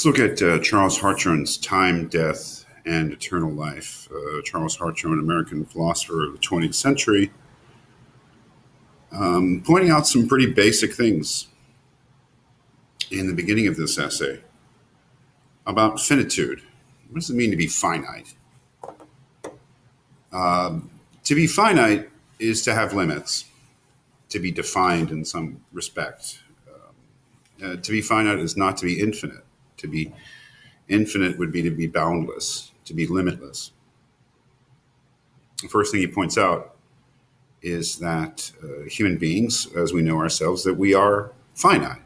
Let's look at Charles Hartshorne's Time, Death, and Eternal Life. Charles Hartshorne, American philosopher of the 20th century, pointing out some pretty basic things in the beginning of this essay about finitude. What does it mean to be finite? To be finite is to have limits, to be defined in some respect. To be finite is not to be infinite. To be infinite would be to be boundless, to be limitless. The first thing he points out is that human beings, as we know ourselves, that we are finite,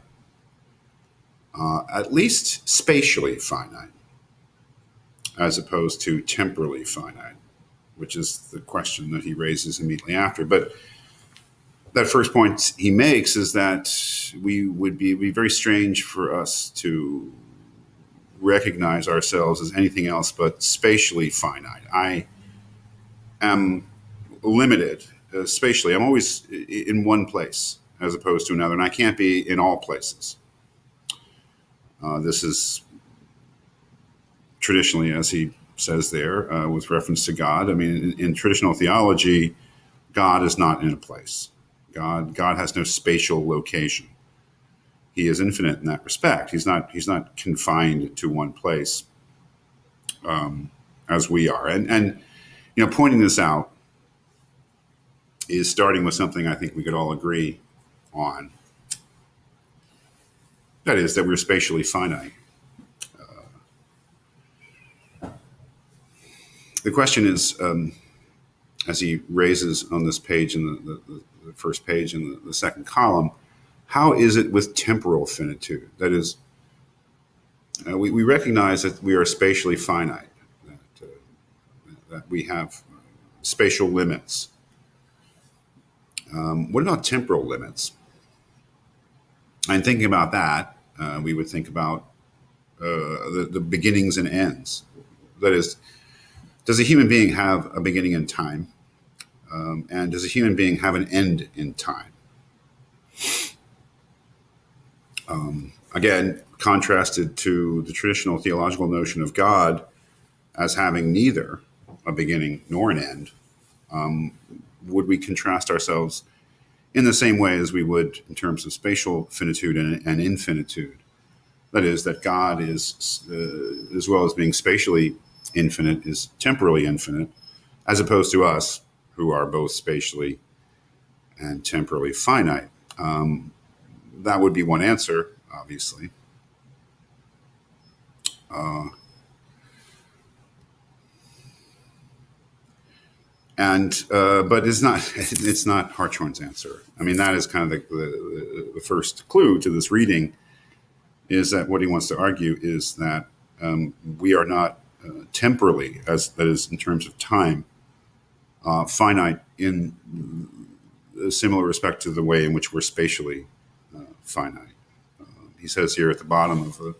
at least spatially finite, as opposed to temporally finite, which is the question that he raises immediately after. But that first point he makes is that it'd be very strange for us to recognize ourselves as anything else but spatially finite. I am limited spatially. I'm always in one place as opposed to another, and I can't be in all places. This is traditionally, as he says there, with reference to God. I mean, in traditional theology, God is not in a place. God has no spatial location. He is infinite in that respect. He's not confined to one place, as we are. And pointing this out is starting with something I think we could all agree on. That is that we're spatially finite. The question is, as he raises on this page in the first page in the second column, how is it with temporal finitude? That is, we recognize that we are spatially finite, that we have spatial limits. What about temporal limits? And thinking about that, we would think about the beginnings and ends. That is, does a human being have a beginning in time? And does a human being have an end in time? Again, contrasted to the traditional theological notion of God as having neither a beginning nor an end, would we contrast ourselves in the same way as we would in terms of spatial finitude and infinitude? That is, that God is, as well as being spatially infinite, is temporally infinite, as opposed to us, who are both spatially and temporally finite. That would be one answer, obviously. But it's not Hartshorne's answer. I mean, that is kind of the first clue to this reading, is that what he wants to argue is that we are not temporally, that is in terms of time, finite in a similar respect to the way in which we're spatially finite. He says here at the bottom of the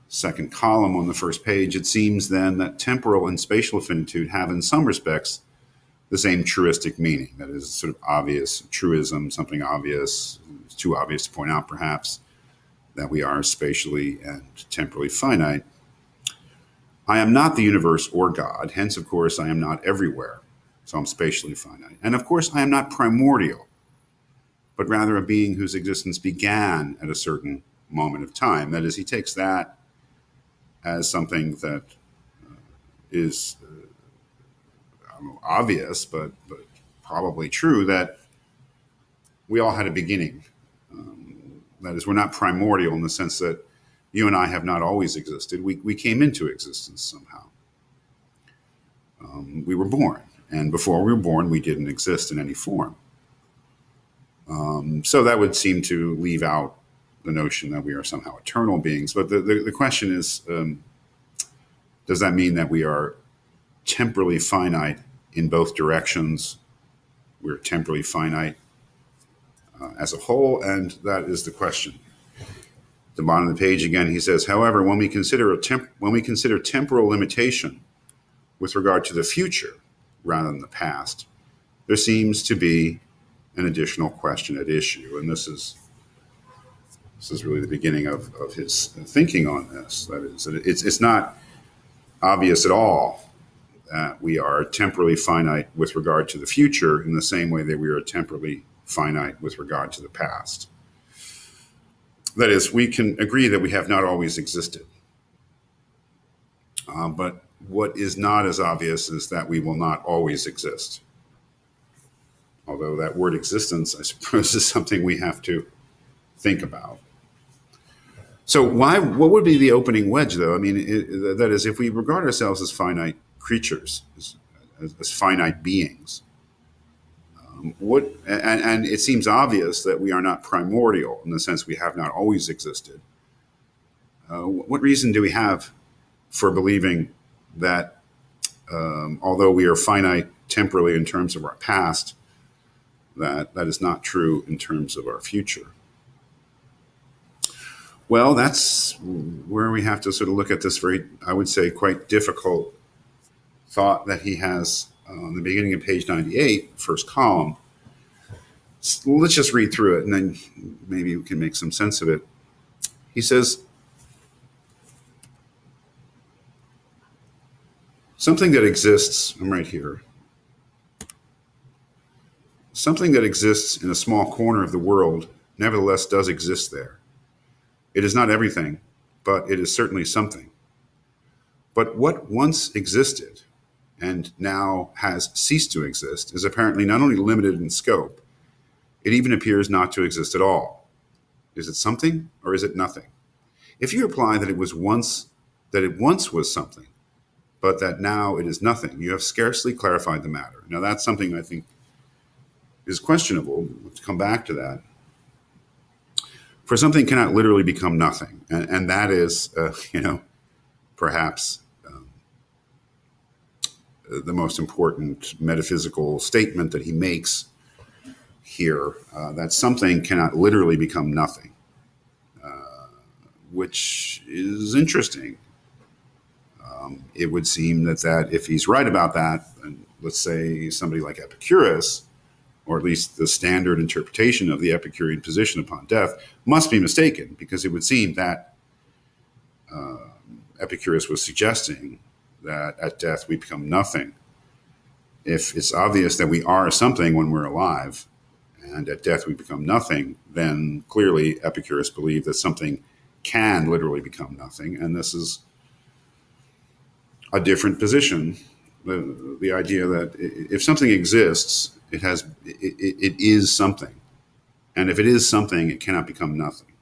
second column on the first page, it seems then that temporal and spatial finitude have in some respects the same truistic meaning. That is sort of obvious truism, something obvious. It's too obvious to point out perhaps that we are spatially and temporally finite. I am not the universe or God, hence of course I am not everywhere, so I'm spatially finite. And of course I am not primordial, but rather a being whose existence began at a certain moment of time. That is, he takes that as something that is obvious, but probably true, that we all had a beginning. That is, we're not primordial in the sense that you and I have not always existed. We came into existence somehow. We were born, and before we were born, we didn't exist in any form. So that would seem to leave out the notion that we are somehow eternal beings. But the question is, does that mean that we are temporally finite in both directions? We're temporally finite as a whole, and that is the question. At the bottom of the page again, he says, however, when we consider temporal limitation with regard to the future rather than the past, there seems to be an additional question at issue. And this is This is really the beginning of his thinking on this. That is, it's not obvious at all that we are temporally finite with regard to the future in the same way that we are temporally finite with regard to the past. That is, we can agree that we have not always existed. But what is not as obvious is that we will not always exist. Although that word existence, I suppose, is something we have to think about. So what would be the opening wedge, though? I mean, that is, if we regard ourselves as finite creatures, as finite beings, and it seems obvious that we are not primordial in the sense we have not always existed. What reason do we have for believing that although we are finite temporally in terms of our past, that is not true in terms of our future? Well, that's where we have to sort of look at this very, I would say, quite difficult thought that he has on the beginning of page 98, first column. Let's just read through it and then maybe we can make some sense of it. He says, something that exists, I'm right here, something that exists in a small corner of the world nevertheless does exist there. It is not everything, but it is certainly something. But what once existed and now has ceased to exist is apparently not only limited in scope, it even appears not to exist at all. Is it something or is it nothing? If you imply that it once was something, but that now it is nothing, you have scarcely clarified the matter. Now that's something I think is questionable. Let's come back to that. For something cannot literally become nothing, and that is, perhaps the most important metaphysical statement that he makes here, that something cannot literally become nothing, which is interesting. It would seem that if he's right about that, and let's say somebody like Epicurus, or at least the standard interpretation of the Epicurean position upon death, must be mistaken, because it would seem that Epicurus was suggesting that at death we become nothing. If it's obvious that we are something when we're alive, and at death we become nothing, then clearly Epicurus believed that something can literally become nothing, and this is a different position. The idea that if something exists, it is something. And if it is something, it cannot become nothing.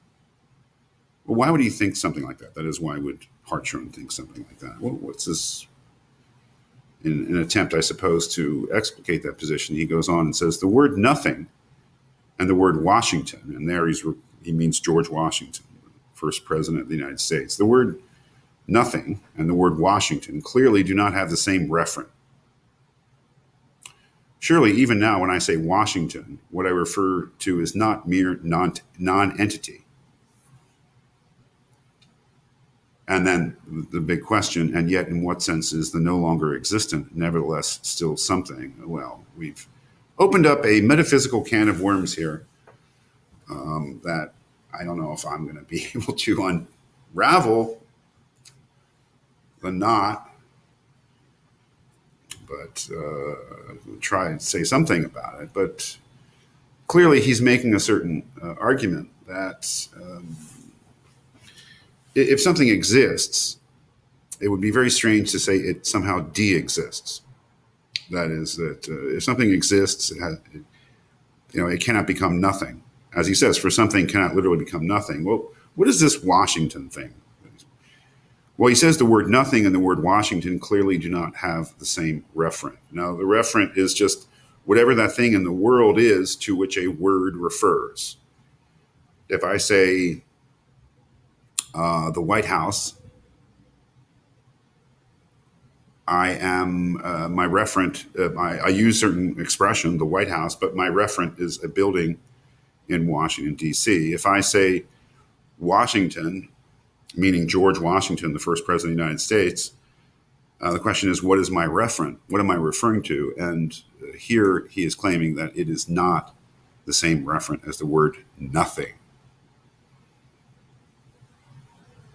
Well, why would he think something like that? That is, why would Hartshorne think something like that? Well, what's this? In an attempt, I suppose, to explicate that position, he goes on and says the word nothing and the word Washington, and there he means George Washington, first president of the United States. The word nothing and the word Washington clearly do not have the same referent. Surely, even now, when I say Washington, what I refer to is not mere non-entity. And then the big question, and yet in what sense is the no longer existent, nevertheless still something? Well, we've opened up a metaphysical can of worms here that I don't know if I'm going to be able to unravel the knot, but try and say something about it. But clearly he's making a certain argument that if something exists, it would be very strange to say it somehow de-exists. That is, that if something exists, it cannot become nothing. As he says, for something cannot literally become nothing. Well, what is this Washington thing? Well, he says the word nothing and the word Washington clearly do not have the same referent. Now, the referent is just whatever that thing in the world is to which a word refers. If I say the White House, I am my referent. I use certain expression, the White House, but my referent is a building in Washington, D.C. If I say Washington, meaning George Washington, the first president of the United States, the question is, what is my referent? What am I referring to? And here he is claiming that it is not the same referent as the word nothing.